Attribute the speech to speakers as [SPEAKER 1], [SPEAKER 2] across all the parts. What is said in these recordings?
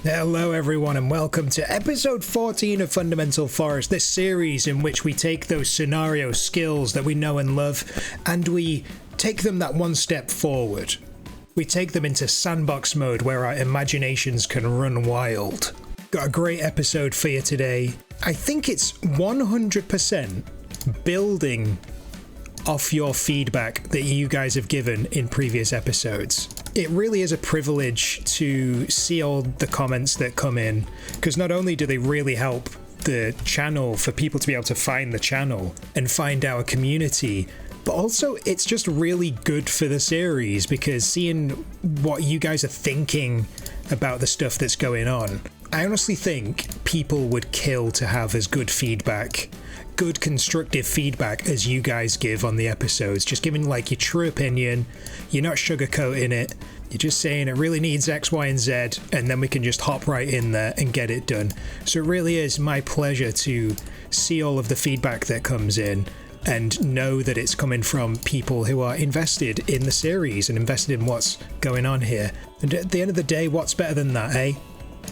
[SPEAKER 1] Hello everyone and welcome to episode 14 of Fundamental Forest, this series in which we take those scenario skills that we know and love and we take them that one step forward. We take them into sandbox mode where our imaginations can run wild. Got a great episode for you today. I think it's 100% building off your feedback that you guys have given in previous episodes. It really is a privilege to see all the comments that come in, because not only do they really help the channel for people to be able to find the channel and find our community, but also it's just really good for the series because seeing what you guys are thinking about the stuff that's going on, I honestly think people would kill to have as good feedback, good constructive feedback as you guys give on the episodes. Just giving like your true opinion, you're not sugarcoating it, you're just saying it really needs X, Y, and Z, and then we can just hop right in there and get it done. So it really is my pleasure to see all of the feedback that comes in and know that it's coming from people who are invested in the series and invested in what's going on here. And at the end of the day, what's better than that, eh?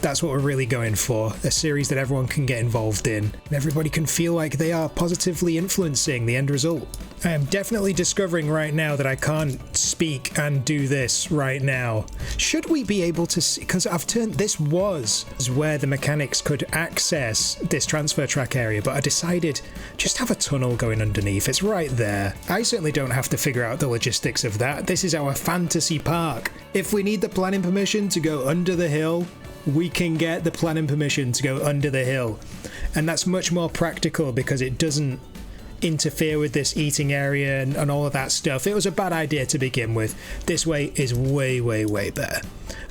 [SPEAKER 1] That's what we're really going for, a series that everyone can get involved in, and everybody can feel like they are positively influencing the end result. I am definitely discovering right now that I can't speak and do this right now. Should we be able to see, because this was where the mechanics could access this transfer track area, but I decided just have a tunnel going underneath. It's right there. I certainly don't have to figure out the logistics of that. This is our fantasy park. If we need the planning permission to go under the hill, we can get the planning permission to go under the hill, and that's much more practical because it doesn't interfere with this eating area and all of that stuff. It was a bad idea to begin with. This way is way better,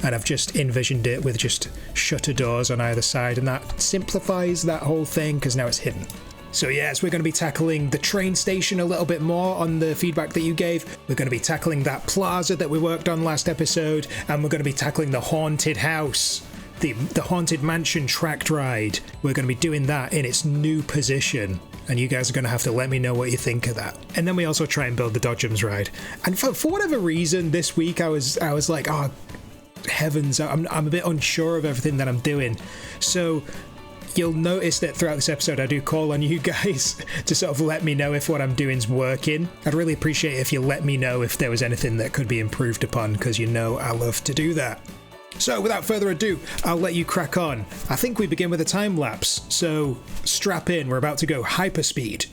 [SPEAKER 1] and I've just envisioned it with just shutter doors on either side, and that simplifies that whole thing because now it's hidden. So yes, we're going to be tackling the train station a little bit more on the feedback that you gave. We're going to be tackling that plaza that we worked on last episode, and we're going to be tackling the haunted house, the haunted mansion tracked ride. We're going to be doing that in its new position, and you guys are going to have to let me know what you think of that. And then we also try and build the Dodgems ride. And for whatever reason this week I was like, oh heavens, I'm a bit unsure of everything that I'm doing. So you'll notice that throughout this episode I do call on you guys to sort of let me know if what I'm doing's working. I'd really appreciate it if you let me know if there was anything that could be improved upon, because you know I love to do that. So without further ado, I'll let you crack on. I think we begin with a time lapse, so strap in, we're about to go hyperspeed.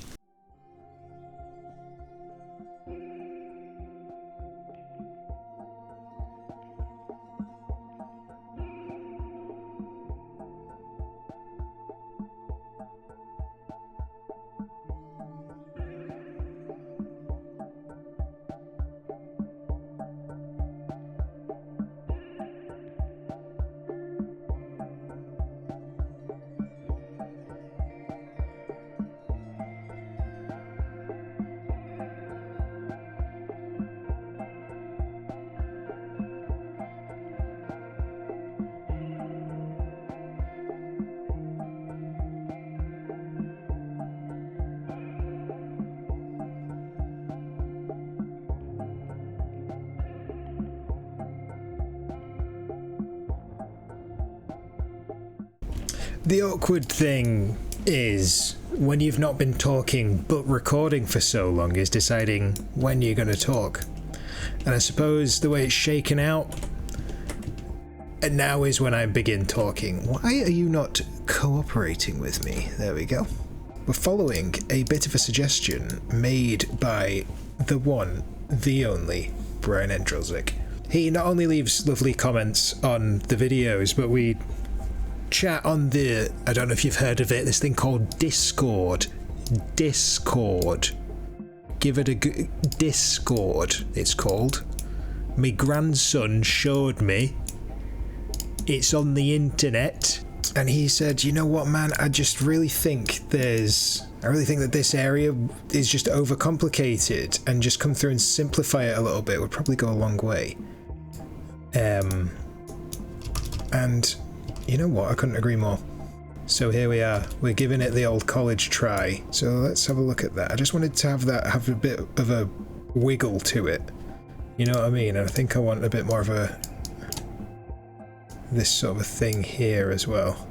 [SPEAKER 1] The awkward thing is, when you've not been talking but recording for so long, is deciding when you're going to talk. And I suppose the way it's shaken out, and now is when I begin talking. Why are you not cooperating with me? There we go. We're following a bit of a suggestion made by the one, the only, Brian Endrelzik. He not only leaves lovely comments on the videos, but we chat on the, I don't know if you've heard of it, this thing called Discord. Give it a Discord, it's called. My grandson showed me. It's on the internet. And he said, you know what, man, I really think that this area is just overcomplicated, and just come through and simplify it a little bit would probably go a long way. And you know what, I couldn't agree more. So here we are, we're giving it the old college try. So let's have a look at that. I just wanted to have a bit of a wiggle to it. You know what I mean? And I think I want a bit more of a this sort of a thing here as well.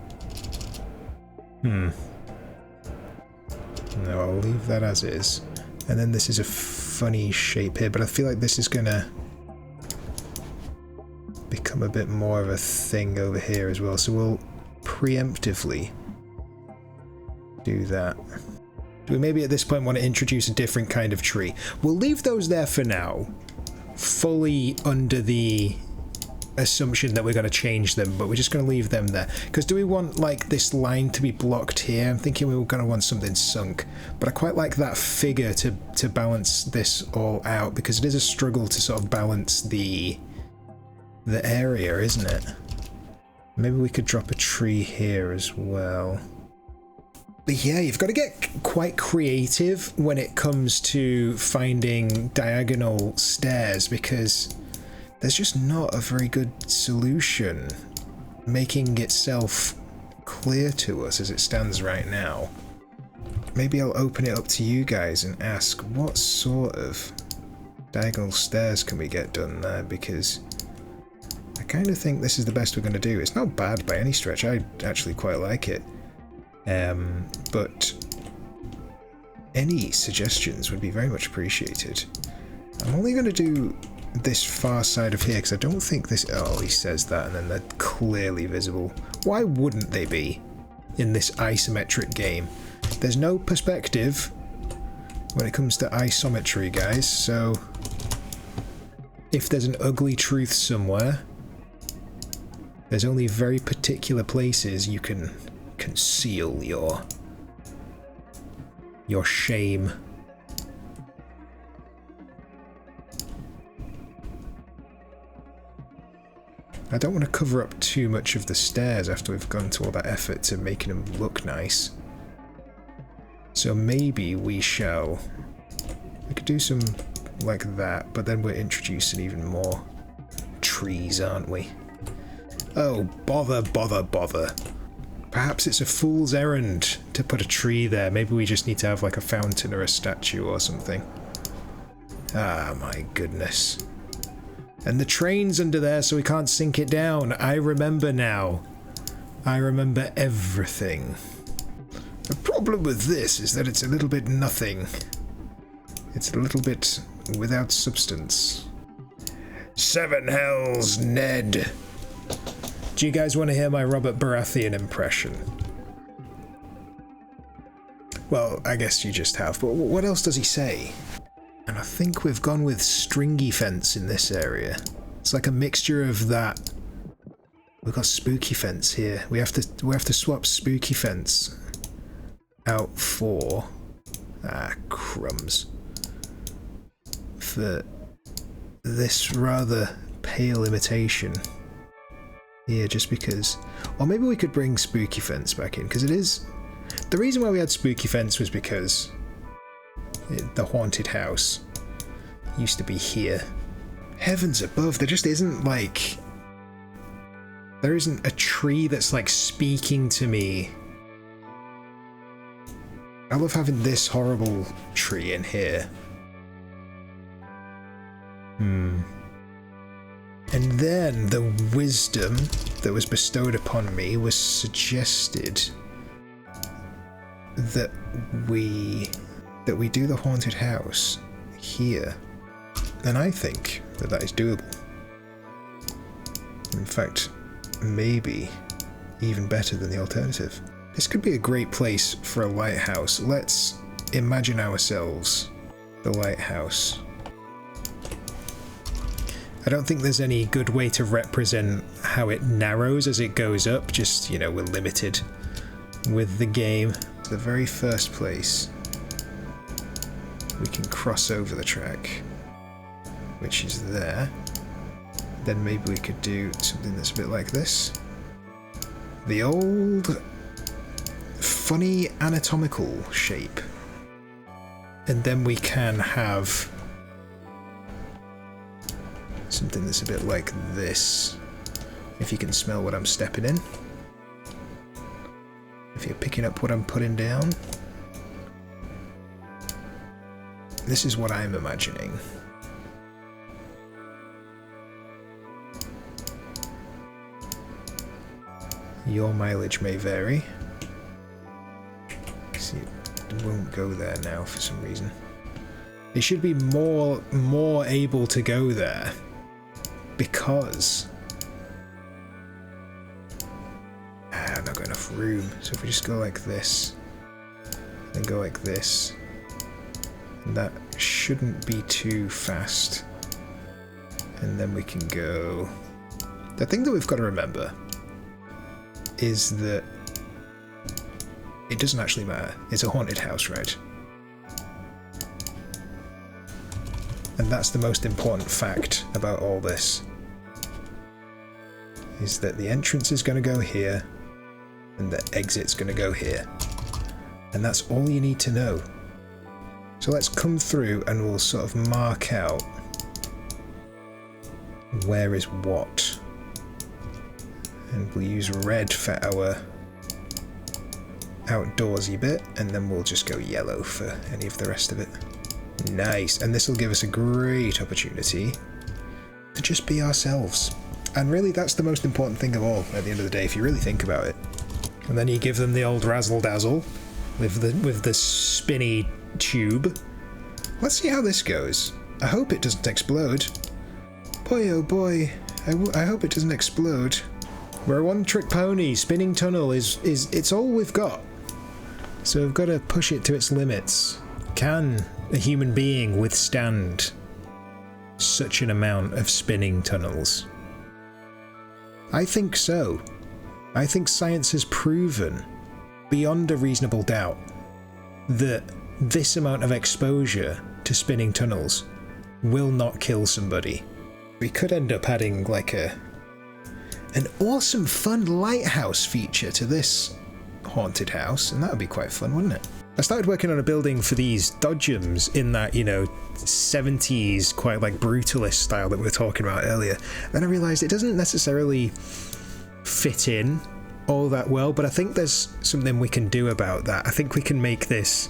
[SPEAKER 1] No, I'll leave that as is. And then this is a funny shape here, but I feel like this is gonna become a bit more of a thing over here as well, so we'll preemptively do that. Do we maybe at this point want to introduce a different kind of tree? We'll leave those there for now, fully under the assumption that we're going to change them, but we're just going to leave them there. Because do we want like this line to be blocked here? I'm thinking we were going to want something sunk, but I quite like that figure to balance this all out, because it is a struggle to sort of balance the area, isn't it? Maybe we could drop a tree here as well. But yeah, you've got to get quite creative when it comes to finding diagonal stairs, because there's just not a very good solution making itself clear to us as it stands right now. Maybe I'll open it up to you guys and ask what sort of diagonal stairs can we get done there, because I kind of think this is the best we're going to do. It's not bad by any stretch, I actually quite like it. But any suggestions would be very much appreciated. I'm only going to do this far side of here because I don't think this... Oh, he says that and then they're clearly visible. Why wouldn't they be in this isometric game? There's no perspective when it comes to isometry, guys, so if there's an ugly truth somewhere, there's only very particular places you can conceal your shame. I don't want to cover up too much of the stairs after we've gone to all that effort to making them look nice. So maybe we could do some like that, but then we're introducing even more trees, aren't we? Oh, bother, bother, bother. Perhaps it's a fool's errand to put a tree there. Maybe we just need to have like a fountain or a statue or something. Ah, my goodness. And the train's under there so we can't sink it down. I remember now. I remember everything. The problem with this is that it's a little bit nothing. It's a little bit without substance. Seven hells, Ned. Do you guys want to hear my Robert Baratheon impression? Well, I guess you just have, but what else does he say? And I think we've gone with stringy fence in this area. It's like a mixture of that. We've got spooky fence here. We have to swap spooky fence out for crumbs. For this rather pale imitation. Yeah, just because... Or maybe we could bring spooky fence back in, because it is... The reason why we had spooky fence was because the haunted house used to be here. Heavens above, there just isn't like... There isn't a tree that's like speaking to me. I love having this horrible tree in here. And then the wisdom that was bestowed upon me was suggested that we do the haunted house here. And I think that that is doable. In fact, maybe even better than the alternative. This could be a great place for a lighthouse. Let's imagine ourselves the lighthouse. I don't think there's any good way to represent how it narrows as it goes up, just, you know, we're limited with the game. The very first place we can cross over the track, which is there. Then maybe we could do something that's a bit like this. The old funny anatomical shape. And then we can have something that's a bit like this. If you can smell what I'm stepping in. If you're picking up what I'm putting down. This is what I'm imagining. Your mileage may vary. See, it won't go there now for some reason. It should be more able to go there because I've not got enough room. So if we just go like this, then go like this, and that shouldn't be too fast. And then we can go. The thing that we've got to remember is that it doesn't actually matter. It's a haunted house, right? And that's the most important fact about all this, is that the entrance is going to go here and the exit's going to go here. And that's all you need to know. So let's come through and we'll sort of mark out where is what. And we'll use red for our outdoorsy bit, and then we'll just go yellow for any of the rest of it. Nice, and this will give us a great opportunity to just be ourselves. And really that's the most important thing of all at the end of the day, if you really think about it. And then you give them the old razzle dazzle with the spinny tube. Let's see how this goes. I hope it doesn't explode. Boy oh boy, I hope it doesn't explode. We're a one-trick pony. Spinning tunnel is it's all we've got. So we've got to push it to its limits. Can a human being withstand such an amount of spinning tunnels? I think so. I think science has proven, beyond a reasonable doubt, that this amount of exposure to spinning tunnels will not kill somebody. We could end up adding like an awesome fun lighthouse feature to this haunted house, and that would be quite fun, wouldn't it? I started working on a building for these Dodgems in that, 70s, quite like brutalist style that we were talking about earlier. Then I realised it doesn't necessarily fit in all that well, but I think there's something we can do about that. I think we can make this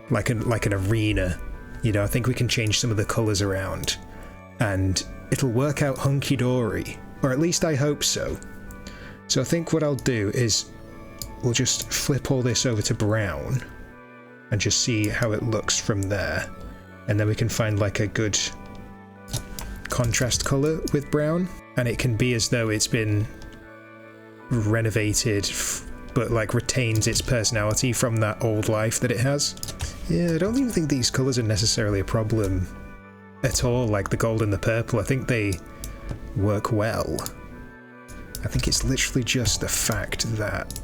[SPEAKER 1] like an arena. I think we can change some of the colours around, and it'll work out hunky-dory. Or at least I hope so. So I think what I'll do is we'll just flip all this over to brown and just see how it looks from there. And then we can find like a good contrast colour with brown. And it can be as though it's been renovated but like retains its personality from that old life that it has. Yeah, I don't even think these colours are necessarily a problem at all, like the gold and the purple. I think they work well. I think it's literally just the fact that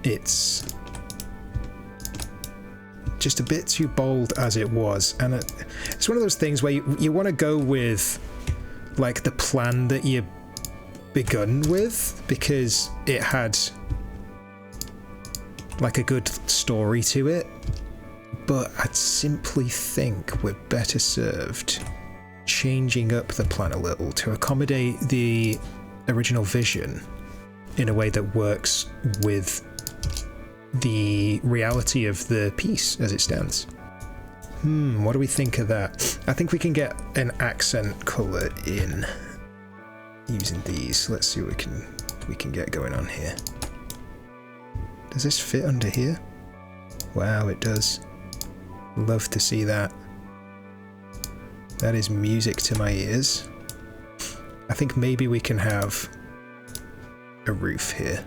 [SPEAKER 1] it's just a bit too bold as it was, and it's one of those things where you want to go with like the plan that you begun with because it had like a good story to it, but I'd simply think we're better served changing up the plan a little to accommodate the original vision in a way that works with the reality of the piece as it stands. What do we think of that? I think we can get an accent colour in using these. Let's see what we can get going on here. Does this fit under here? Wow, it does. Love to see that. That is music to my ears. I think maybe we can have a roof here.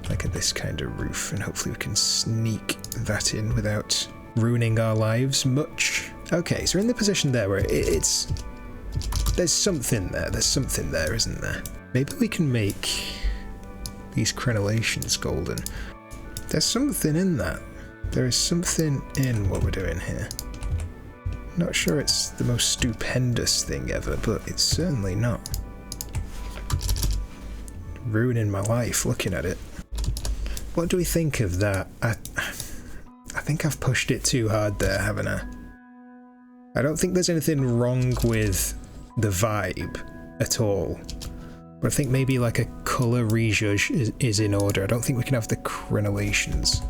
[SPEAKER 1] Like this kind of roof, and hopefully we can sneak that in without ruining our lives much. Okay, so we're in the position there where it's... There's something there, isn't there? Maybe we can make these crenellations golden. There's something in that. There is something in what we're doing here. Not sure it's the most stupendous thing ever, but it's certainly not ruining my life looking at it. What do we think of that? I think I've pushed it too hard there, haven't I? I don't think there's anything wrong with the vibe at all. But I think maybe like a colour rejudge is in order. I don't think we can have the crenellations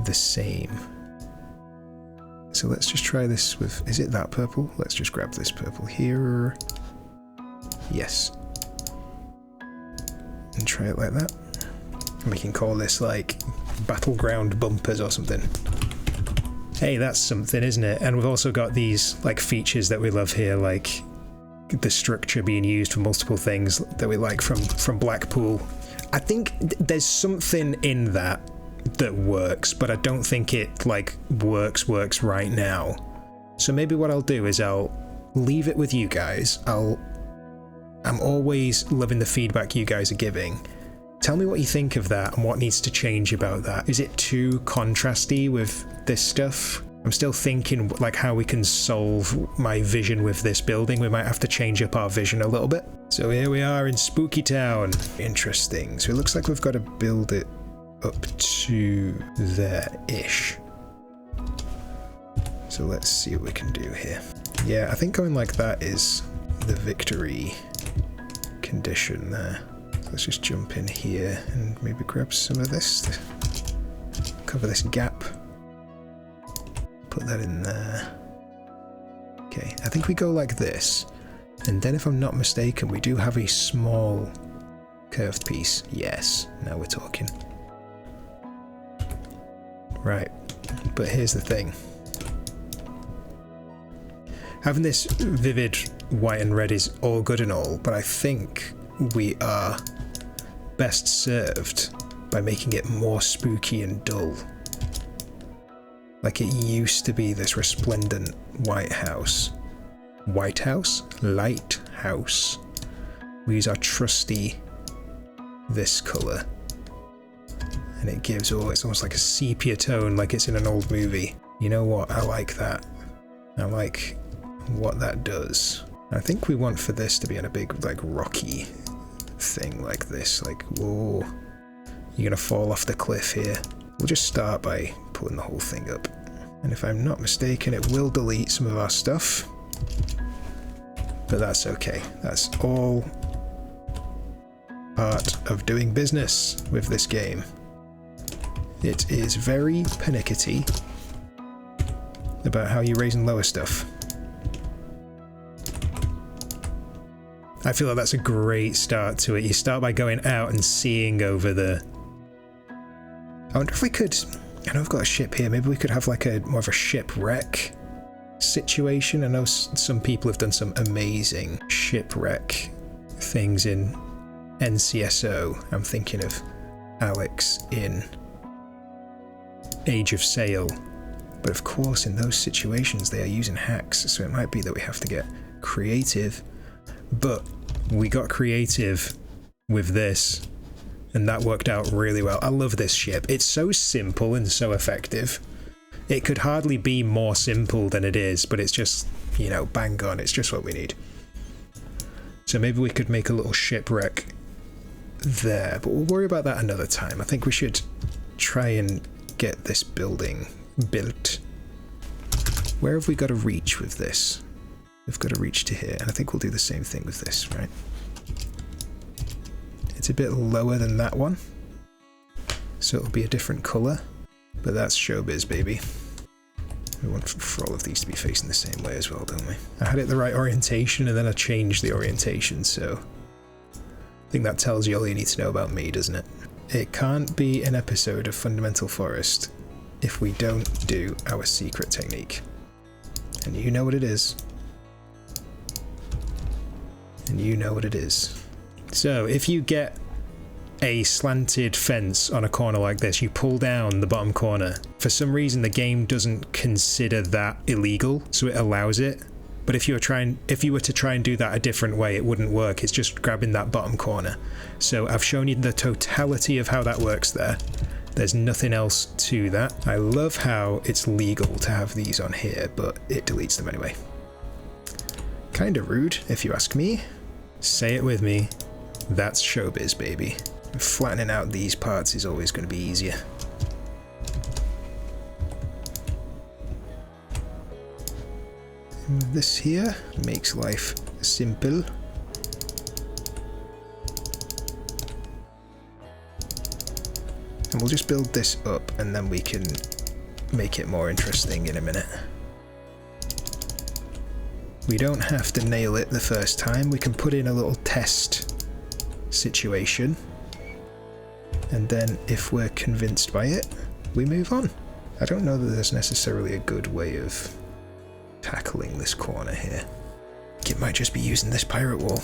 [SPEAKER 1] the same. So let's just try this with... Is it that purple? Let's just grab this purple here. Yes. and try it like that. And we can call this like battleground bumpers or something. Hey, that's something, isn't it? And we've also got these like features that we love here, like the structure being used for multiple things that we like from Blackpool. I think there's something in that works, but I don't think it like works right now. So maybe what I'll do is I'll leave it with you guys. I'm always loving the feedback you guys are giving. Tell me what you think of that and what needs to change about that. Is it too contrasty with this stuff? I'm still thinking like how we can solve my vision with this building. We might have to change up our vision a little bit. So here we are in Spooky Town. Interesting. So it looks like we've got to build it up to there-ish. So let's see what we can do here. Yeah, I think going like that is the victory condition there. Let's just jump in here and maybe grab some of this to cover this gap. Put that in there. Okay, I think we go like this. And then if I'm not mistaken, we do have a small curved piece. Yes, now we're talking. Right, but here's the thing. Having this vivid white and red is all good and all, but I think we are best served by making it more spooky and dull. Like it used to be this resplendent white house. White house? Lighthouse. We use our trusty this colour. And it gives, oh, it's almost like a sepia tone, like it's in an old movie. You know what? I like that. I like what that does. I think we want for this to be on a big, like, rocky thing like this. Like, whoa, you're gonna fall off the cliff here. We'll just start by pulling the whole thing up. And if I'm not mistaken, it will delete some of our stuff. But that's okay. That's all part of doing business with this game. It is very pernickety about how you raise and lower stuff. I feel like that's a great start to it. You start by going out and seeing over the... I wonder if we could... I know I've got a ship here. Maybe we could have like a more of a shipwreck situation. I know some people have done some amazing shipwreck things in NCSO. I'm thinking of Alex in Age of Sail. But of course, in those situations, they are using hacks. So it might be that we have to get creative. But we got creative with this, and that worked out really well. I love this ship. It's so simple and so effective. It could hardly be more simple than it is, but it's just, you know, bang on. It's just what we need. So maybe we could make a little shipwreck there, but we'll worry about that another time. I think we should try and get this building built. Where have we got to reach with this? We've got to reach to here, and I think we'll do the same thing with this, right? It's a bit lower than that one, so it'll be a different colour, but that's showbiz, baby. We want for all of these to be facing the same way as well, don't we? I had it the right orientation, and then I changed the orientation, so I think that tells you all you need to know about me, doesn't it? It can't be an episode of Fundamental Forest if we don't do our secret technique. And you know what it is. And you know what it is. So if you get a slanted fence on a corner like this, you pull down the bottom corner. For some reason the game doesn't consider that illegal, so it allows it. But if you were to try and do that a different way, it wouldn't work. It's just grabbing that bottom corner. So I've shown you the totality of how that works there. There's nothing else to that. I love how it's legal to have these on here, but it deletes them anyway. Kinda rude, if you ask me. Say it with me. That's showbiz, baby. Flattening out these parts is always going to be easier. And this here makes life simple. And we'll just build this up and then we can make it more interesting in a minute. We don't have to nail it the first time. We can put in a little test situation And then if we're convinced by it, we move on. I don't know that there's necessarily a good way of tackling this corner here. It might just be using this pirate wall.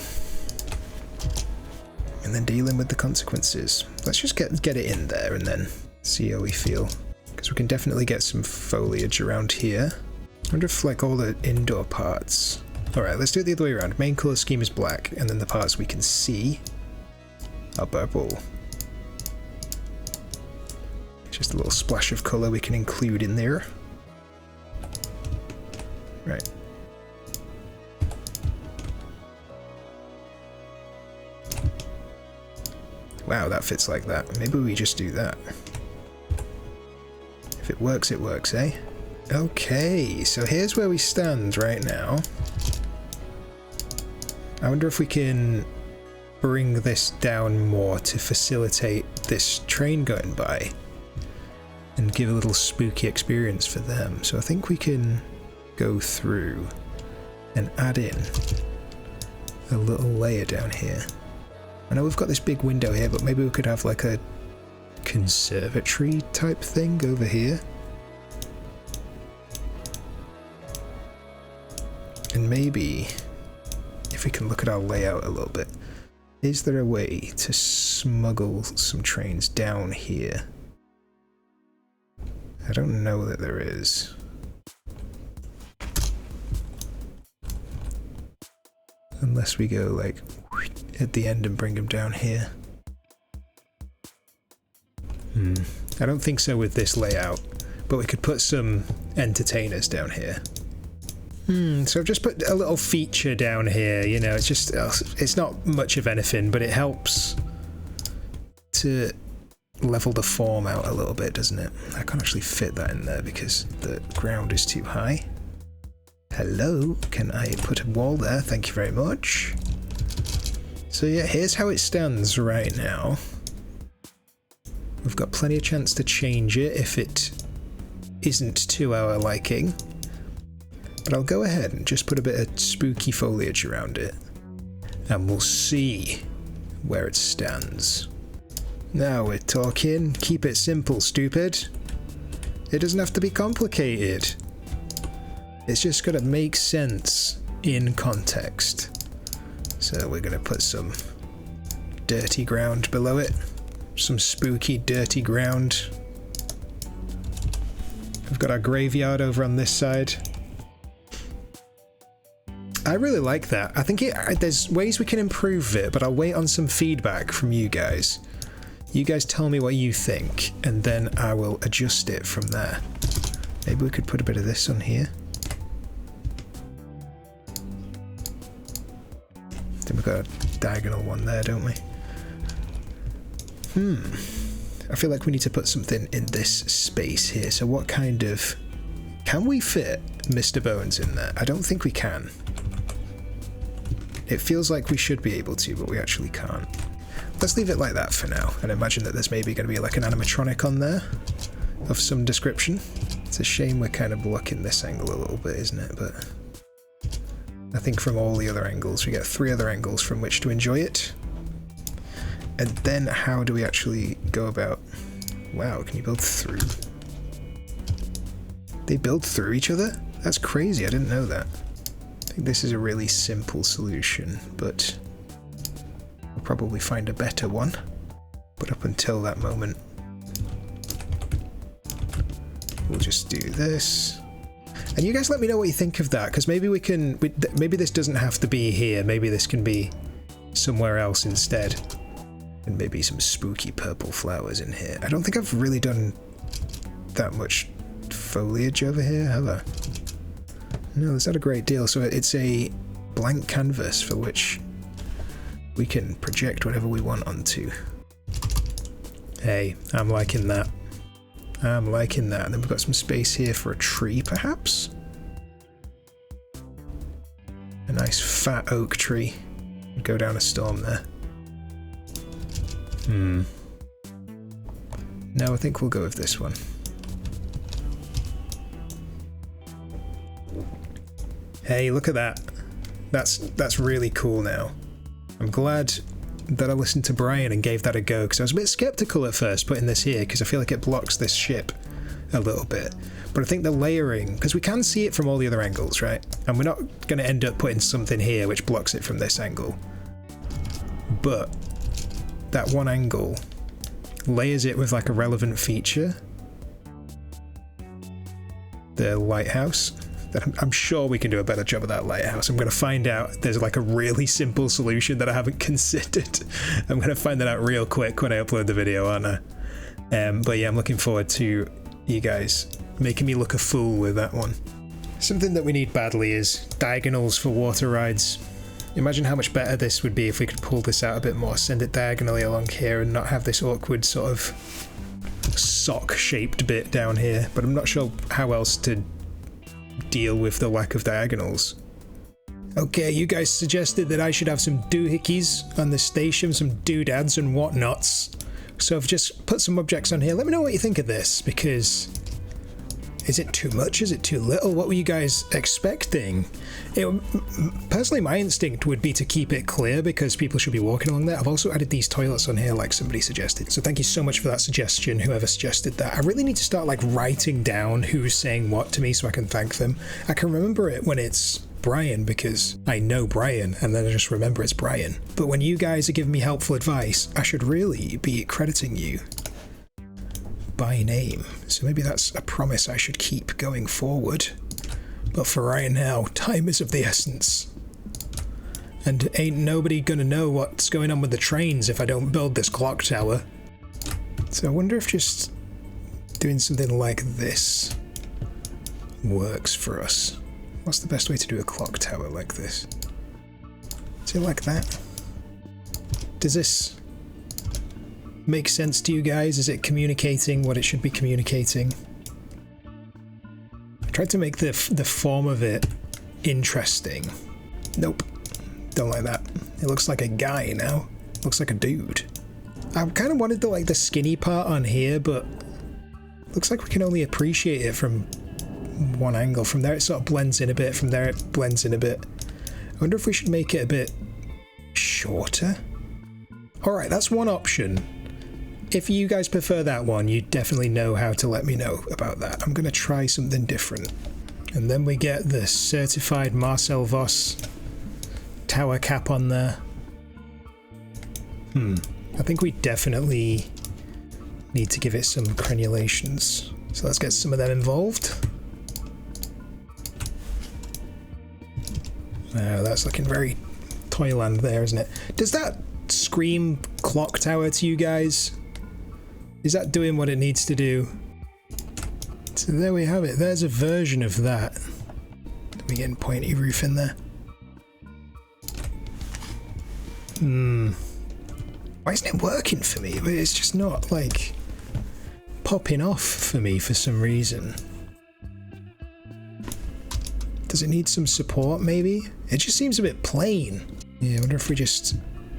[SPEAKER 1] And then dealing with the consequences. Let's just get it in there and then see how we feel. Because we can definitely get some foliage around here. I wonder if like all the indoor parts... Alright, let's do it the other way around. Main colour scheme is black, and then the parts we can see are purple. Just a little splash of colour we can include in there. Right. Wow, that fits like that. Maybe we just do that. If it works, eh? Okay, so here's where we stand right now. I wonder if we can bring this down more to facilitate this train going by and give a little spooky experience for them. So I think we can go through and add in a little layer down here. I know we've got this big window here, but maybe we could have like a conservatory type thing over here. And maybe, if we can look at our layout a little bit, is there a way to smuggle some trains down here? I don't know that there is. Unless we go like at the end and bring them down here. I don't think so with this layout, but we could put some entertainers down here. So I've just put a little feature down here, you know, it's just, it's not much of anything, but it helps to level the form out a little bit, doesn't it? I can't actually fit that in there because the ground is too high. Hello, can I put a wall there? Thank you very much. So yeah, here's how it stands right now. We've got plenty of chance to change it if it isn't to our liking. But I'll go ahead and just put a bit of spooky foliage around it. And we'll see where it stands. Now we're talking. Keep it simple, stupid. It doesn't have to be complicated. It's just gotta make sense in context. So we're gonna put some dirty ground below it. Some spooky, dirty ground. We've got our graveyard over on this side. I really like that. I think there's ways we can improve it, but I'll wait on some feedback from you guys. You guys tell me what you think, and then I will adjust it from there. Maybe we could put a bit of this on here. Then we've got a diagonal one there, don't we? I feel like we need to put something in this space here. So what kind of... Can we fit Mr. Bones in there? I don't think we can. It feels like we should be able to, but we actually can't. Let's leave it like that for now, and imagine that there's maybe going to be like an animatronic on there of some description. It's a shame we're kind of blocking this angle a little bit, isn't it? But I think from all the other angles, we get 3 other angles from which to enjoy it. And then how do we actually go about... Wow, can you build through? They build through each other? That's crazy, I didn't know that. I think this is a really simple solution, but we'll probably find a better one. But up until that moment, we'll just do this. And you guys let me know what you think of that, because maybe we can... Maybe this doesn't have to be here, maybe this can be somewhere else instead. And maybe some spooky purple flowers in here. I don't think I've really done that much foliage over here, have I? No, there's not a great deal. So it's a blank canvas for which we can project whatever we want onto. Hey, I'm liking that. I'm liking that. And then we've got some space here for a tree, perhaps? A nice fat oak tree. Go down a storm there. No, I think we'll go with this one. Hey, look at that. That's really cool now. I'm glad that I listened to Brian and gave that a go, because I was a bit skeptical at first putting this here, because I feel like it blocks this ship a little bit. But I think the layering, because we can see it from all the other angles, right? And we're not going to end up putting something here which blocks it from this angle. But that one angle layers it with like a relevant feature. The lighthouse. I'm sure we can do a better job of that lighthouse. I'm going to find out. There's like a really simple solution that I haven't considered. I'm going to find that out real quick when I upload the video, aren't I? But yeah, I'm looking forward to you guys making me look a fool with that one. Something that we need badly is diagonals for water rides. Imagine how much better this would be if we could pull this out a bit more, send it diagonally along here and not have this awkward sort of sock-shaped bit down here. But I'm not sure how else to deal with the lack of diagonals. Okay, you guys suggested that I should have some doohickeys on the station, some doodads and whatnots. So I've just put some objects on here. Let me know what you think of this, because is it too much? Is it too little? What were you guys expecting? Personally, my instinct would be to keep it clear because people should be walking along there. I've also added these toilets on here like somebody suggested. So thank you so much for that suggestion, whoever suggested that. I really need to start like writing down who's saying what to me so I can thank them. I can remember it when it's Brian because I know Brian and then I just remember it's Brian. But when you guys are giving me helpful advice, I should really be crediting you by name. So maybe that's a promise I should keep going forward. But for right now, time is of the essence. And ain't nobody gonna know what's going on with the trains if I don't build this clock tower. So I wonder if just doing something like this works for us. What's the best way to do a clock tower like this? Is it like that? Does this make sense to you guys? Is it communicating what it should be communicating? I tried to make the form of it interesting. Nope. Don't like that. It looks like a guy now. Looks like a dude. I kind of wanted the skinny part on here, but looks like we can only appreciate it from one angle. From there it sort of blends in a bit. From there it blends in a bit. I wonder if we should make it a bit shorter? Alright, that's one option. If you guys prefer that one, you definitely know how to let me know about that. I'm going to try something different. And then we get the certified Marcel Voss tower cap on there. I think we definitely need to give it some crenulations. So let's get some of them involved. Oh, that's looking very Toyland there, isn't it? Does that scream clock tower to you guys? Is that doing what it needs to do? So there we have it. There's a version of that. We're getting pointy roof in there. Why isn't it working for me? It's just not like popping off for me for some reason. Does it need some support maybe? It just seems a bit plain. Yeah, I wonder if we just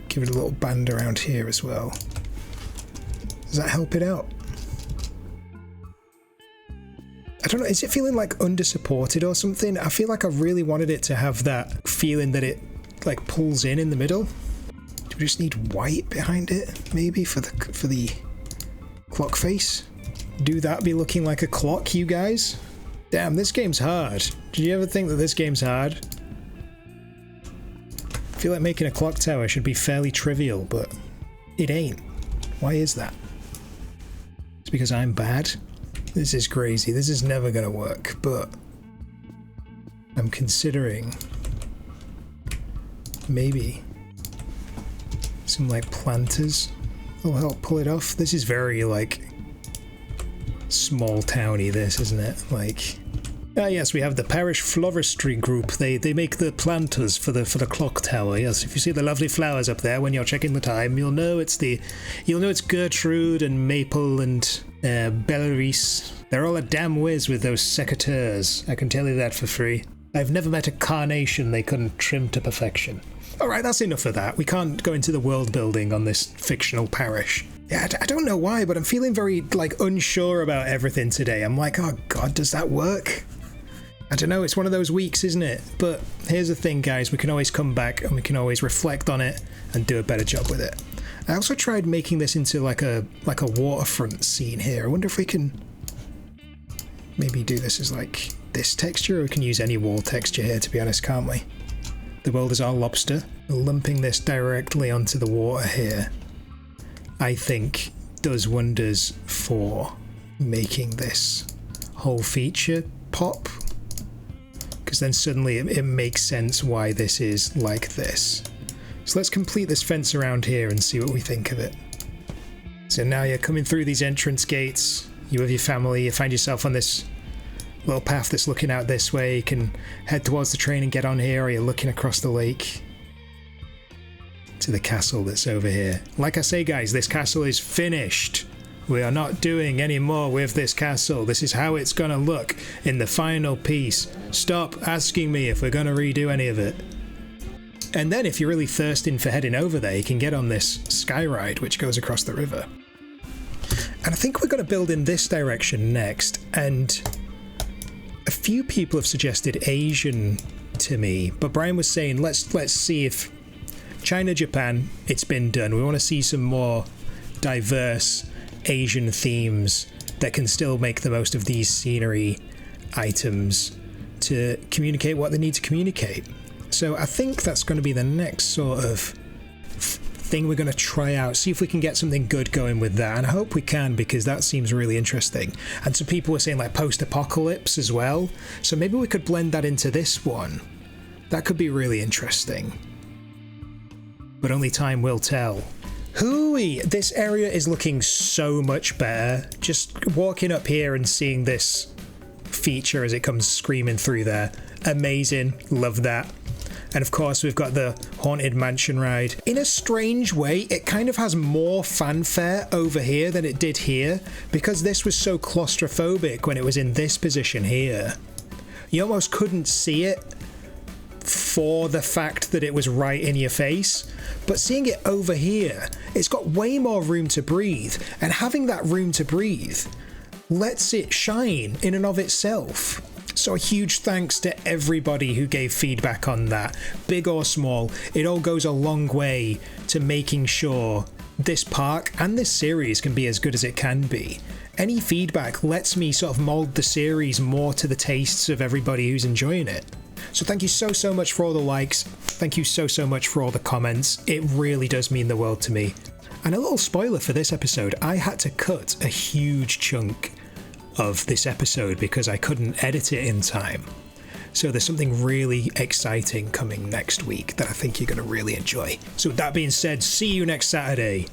[SPEAKER 1] give it a little band around here as well. Does that help it out? I don't know, is it feeling like under-supported or something? I feel like I really wanted it to have that feeling that it like pulls in the middle. Do we just need white behind it, maybe, for the clock face? Do that be looking like a clock, you guys? Damn, this game's hard. Did you ever think that this game's hard? I feel like making a clock tower should be fairly trivial, but it ain't. Why is that? It's because I'm bad? This is crazy. This is never gonna work, but I'm considering maybe some like planters will help pull it off. This is very like small towny, this, isn't it? Like, ah yes, we have the parish floristry group. They make the planters for the clock tower. Yes, if you see the lovely flowers up there when you're checking the time, you'll know it's Gertrude and Maple and Bellarise. They're all a damn whiz with those secateurs. I can tell you that for free. I've never met a carnation they couldn't trim to perfection. Alright, that's enough of that. We can't go into the world building on this fictional parish. Yeah, I don't know why, but I'm feeling very, like, unsure about everything today. I'm like, oh god, does that work? I don't know, it's one of those weeks, isn't it? But here's the thing, guys, we can always come back and we can always reflect on it and do a better job with it. I also tried making this into like a waterfront scene here. I wonder if we can maybe do this as like this texture, or we can use any wall texture here, to be honest, can't we? The world is our lobster. Lumping this directly onto the water here, I think, does wonders for making this whole feature pop. Because then suddenly it makes sense why this is like this. So let's complete this fence around here and see what we think of it. So now you're coming through these entrance gates, you with your family, you find yourself on this little path that's looking out this way. You can head towards the train and get on here, or you're looking across the lake to the castle that's over here. Like I say, guys, this castle is finished. We are not doing any more with this castle. This is how it's gonna look in the final piece. Stop asking me if we're gonna redo any of it. And then if you're really thirsting for heading over there, you can get on this sky ride which goes across the river. And I think we're going to build in this direction next, and a few people have suggested Asian to me, but Brian was saying let's see if China, Japan, it's been done. We want to see some more diverse Asian themes that can still make the most of these scenery items to communicate what they need to communicate. So I think that's going to be the next sort of thing we're going to try out, see if we can get something good going with that, and I hope we can, because that seems really interesting. And some people were saying like post-apocalypse as well, so maybe we could blend that into this one. That could be really interesting. But only time will tell. Hooey! This area is looking so much better. Just walking up here and seeing this feature as it comes screaming through there. Amazing. Love that. And of course we've got the Haunted Mansion ride. In a strange way, it kind of has more fanfare over here than it did here, because this was so claustrophobic when it was in this position here. You almost couldn't see it for the fact that it was right in your face, but seeing it over here, it's got way more room to breathe, and having that room to breathe lets it shine in and of itself. So a huge thanks to everybody who gave feedback on that, big or small. It all goes a long way to making sure this park and this series can be as good as it can be. Any feedback lets me sort of mold the series more to the tastes of everybody who's enjoying it. So thank you so much for all the likes. Thank you so much for all the comments. It really does mean the world to me. And a little spoiler for this episode, I had to cut a huge chunk of this episode because I couldn't edit it in time. So there's something really exciting coming next week that I think you're going to really enjoy. So with that being said, see you next Saturday.